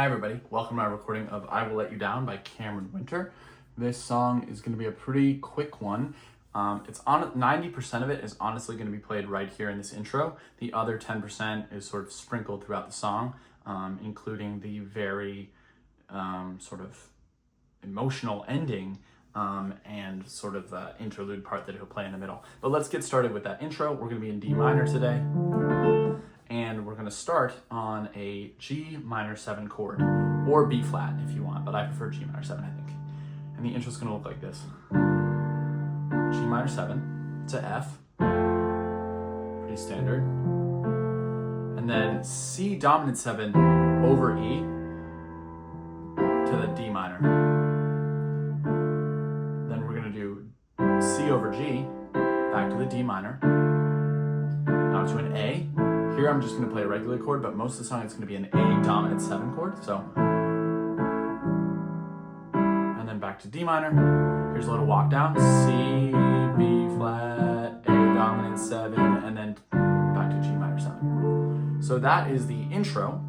Hi everybody, welcome to my recording of I Will Let You Down by Cameron Winter. This song is going to be a pretty quick one. It's on 90% of it is honestly going to be played right here in this intro. The other 10% is sort of sprinkled throughout the song, including the very sort of emotional ending and sort of the interlude part that he'll play in the middle. But let's get started with that intro. We're going to be in D minor today. And we're going to start on a G minor 7 chord, or B flat if you want, but I prefer G minor 7, I think. And the intro's going to look like this. G minor 7 to F, pretty standard. And then C dominant 7 over E to the D minor. Then we're going to do C over G, back to the D minor, now to an A. Here I'm just going to play a regular chord, but most of the song it's going to be an A dominant 7 chord. So, and then back to D minor. Here's a little walk down. C, B flat, A dominant 7, and then back to G minor 7. So that is the intro,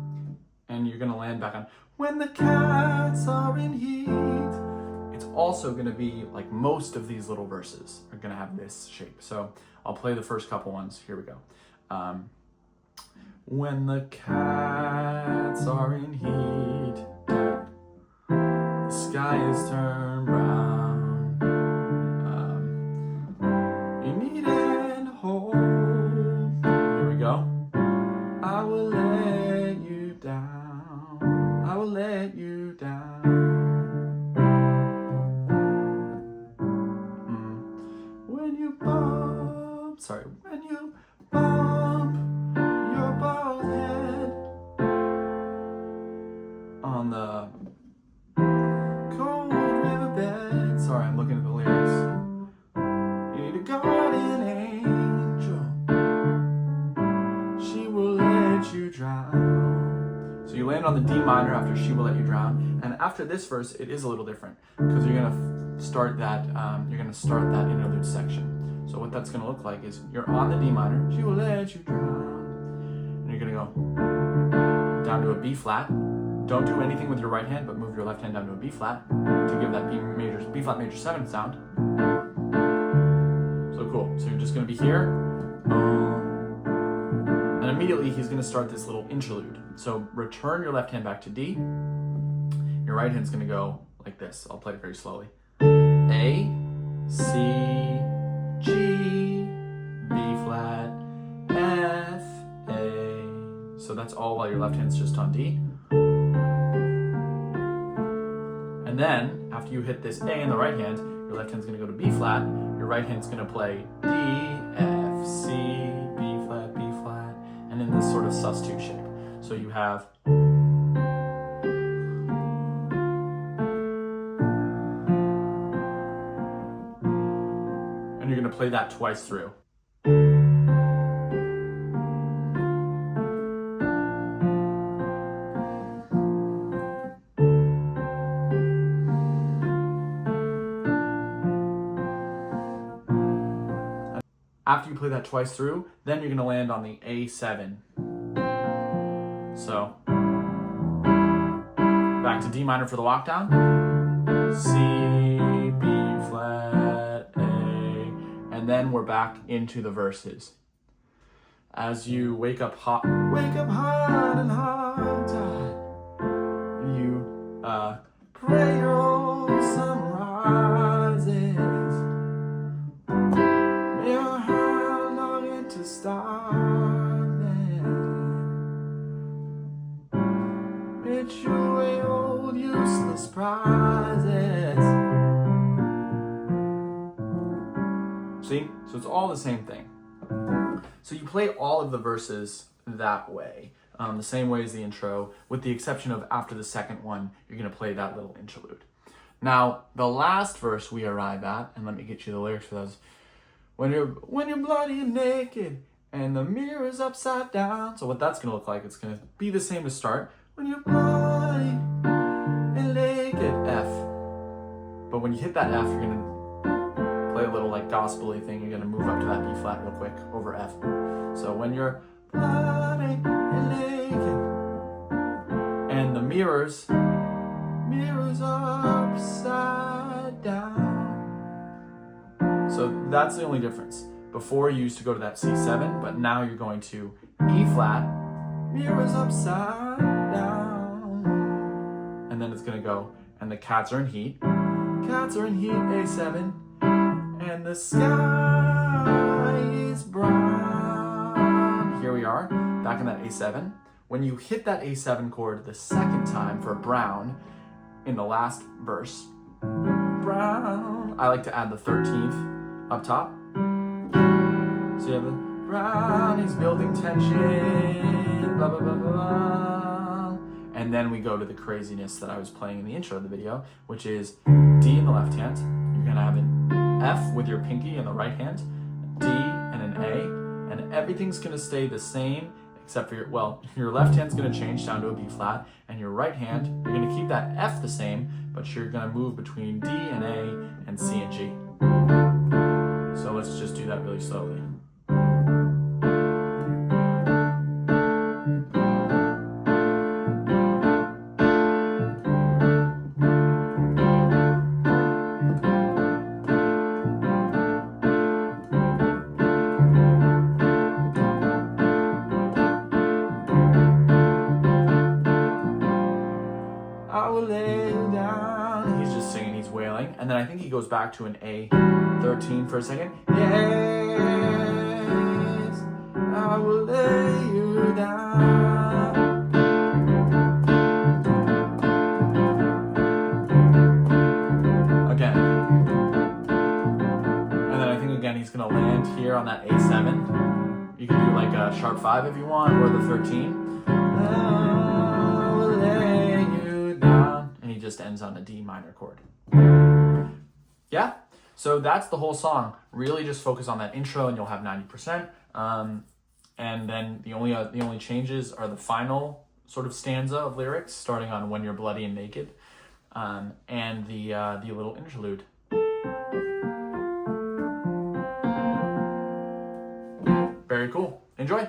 and you're going to land back on When the Cats Are in Heat. It's also going to be like most of these little verses are going to have this shape. So I'll play the first couple ones. Here we go. When the cats are in heat, the sky is turned brown. You need and hope. Here we go. I will let you down. I will let you down. When you bump, when you bump your bald head on the cold riverbed. Sorry, I'm looking at the lyrics. You need a guardian angel. She will let you drown. So you land on the D minor after She Will Let You Drown, and after this verse, it is a little different because you're gonna start that. Interlude section. So what that's gonna look like is you're on the D minor. She will let you drown. You're gonna go down to a B flat. Don't do anything with your right hand, but move your left hand down to a B flat to give that B flat major 7 sound. So cool. So you're just gonna be here, and immediately he's gonna start this little interlude. So return your left hand back to D. Your right hand's gonna go like this. I'll play it very slowly. A, C, G, B flat, F, A. So that's all while your left hand's just on D. And then, after you hit this A in the right hand, your left hand's going to go to B flat, your right hand's going to play D, F, C, B flat, and in this sort of sus2 shape. So you have... And you're going to play that twice through. After you play that twice through, then you're going to land on the A7. So, back to D minor for the walk down. C, B flat, A, and then we're back into the verses. As you wake up hot and hog-tied, you pray your old sun rises. May your heart longing to starving. May you weigh old useless prizes. See? So it's all the same thing. So you play all of the verses that way, the same way as the intro, with the exception of after the second one, you're going to play that little interlude. Now, the last verse we arrive at, and let me get you the lyrics for those. When you're bloody and naked, and the mirror's upside down. So what that's going to look like, it's going to be the same to start. When you're bloody and naked, F. But when you hit that F, you're going to play a little like gospel-y thing. You're going to move up to that B flat real quick over F. So when you're bloody and naked, and the mirrors, mirrors upside down. So that's the only difference. Before you used to go to that C7, but now you're going to E flat, mirrors upside down. And then it's gonna go, and the cats are in heat. Cats are in heat, A7. And the sky is brown. Here we are, back in that A7. When you hit that A7 chord the second time for brown in the last verse, brown, I like to add the 13th up top. So you have the brown is building tension, blah, blah, blah, blah, blah. And then we go to the craziness that I was playing in the intro of the video, which is D in the left hand. You're gonna have an F with your pinky in the right hand, D and an A, and everything's gonna stay the same except for your left hand's gonna change down to a B flat, and your right hand, you're gonna keep that F the same, but you're gonna move between D and A and C and G. So let's just do that really slowly. I will lay you down. He's just singing, he's wailing. And then I think he goes back to an A13 for a second. Yes, I will lay you down. Again. And then I think again he's gonna land here on that A7. You can do like a sharp 5 if you want, or the 13. Just ends on a D minor chord. Yeah, so that's the whole song. Really just focus on that intro and you'll have 90%. And then the only changes are the final sort of stanza of lyrics, starting on When You're Bloody and Naked, and the little interlude. Very cool. Enjoy.